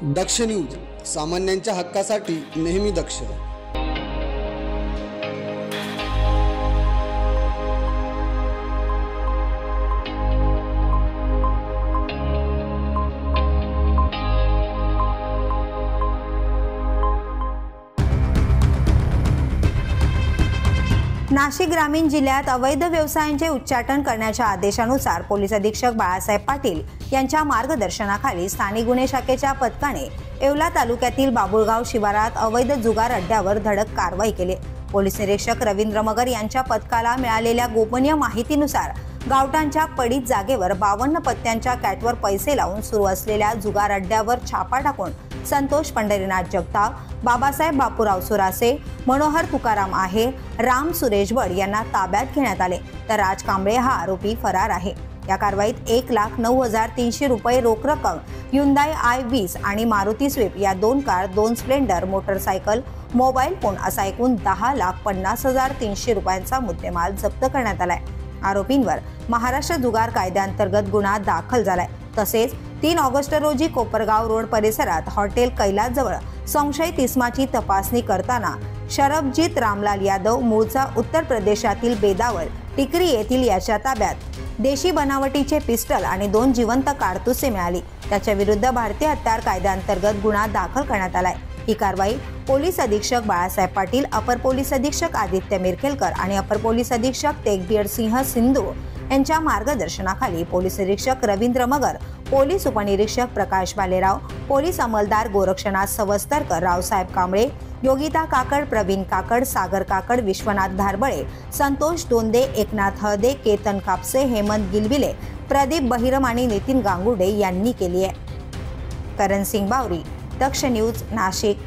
दक्ष news, सामान्यांच्या हक्कासाठी नेहमी दक्ष। नाशिक ग्रामीण जिल्ह्यात अवैध व्यवसायांचे उच्चाटन करण्याच्या आदेशानुसार पोलीस अधीक्षक बाळासाहेब पाटील यांच्या मार्गदर्शनाखाली स्थानिक गुन्हे शाखेच्या पथकाने येवला तालुक्यातील बाबुळगाव शिवारात अवैध जुगार अड्ड्यावर धडक कारवाई केली। पोलीस निरीक्षक रवींद्र मगर यांच्या पथकाला मिळालेल्या गोपनीय माहितीनुसार गावठाणच्या पडीत जागेवर 52 पत्त्यांच्या कॅटवर पैसे लावून सुरू असलेल्या जुगार अड्ड्यावर छापा टाकून संतोष पंढरीनाथ जगताप, बाबासाहेब बापूराव सुरासे, मनोहर तुकाराम आहे, राम सुरेश बड यांना ताब्यात घेण्यात आले, तर राज कांबळे हा आरोपी फरार आहे। या कारवाईत 1,09,300 रुपये रोख रक्कम, Hyundai i20 आणि मारुती स्विफ्ट या 2 car, 2 Splendor, motorcycle, mobile phone असा एकूण 10,50,300 रुपयांचा मुद्देमाल जप्त करण्यात आलाय। आरोपींवर महाराष्ट्र जुगार कायद्याअंतर्गत गुन्हा दाखल झालाय। तसेच 3 ऑगस्ट रोजी कोपरगाव रोड परिसरात हॉटेल कैलास जवळ संशयित इसमाची तपासणी करताना शरबजीत रामलाल यादव मूळचा उत्तर प्रदेशातील बेदावल टिकरी येथील याच्या ताब्यात देशी बनावटीचे पिस्टल आणि 2 जिवंत कारतुसे मिळाली। त्याच्या विरुद्ध भारतीय हत्यार कायद्याअंतर्गत गुन्हा दाखल करण्यात आलाय। ही कारवाई पोलीस अधीक्षक बाळासाहेब पाटील, अपर पोलीस अधीक्षक आदित्य मिरखेलकर आणि अपर पोलीस अधीक्षक तेगबीर सिंह सिंधू यांच्या मार्गदर्शनाखाली पोलीस निरीक्षक रवींद्र मगर, पोलीस उपनिरीक्षक प्रकाश भालेराव, पोलीस अंमलदार गोरक्षनाथ सवस्तरकर, रावसाहेब कांबळे, योगिता काकड, प्रवीण काकड, सागर काकड, विश्वनाथ धारबळे, संतोष दोंदे, एकनाथ हळदे, केतन कापसे, हेमंत गिलविले, प्रदीप बहिरम आणि नितीन गांगुर्डे यांनी केली आहे। करण सिंग बावरी, दक्ष न्यूज, नाशिक।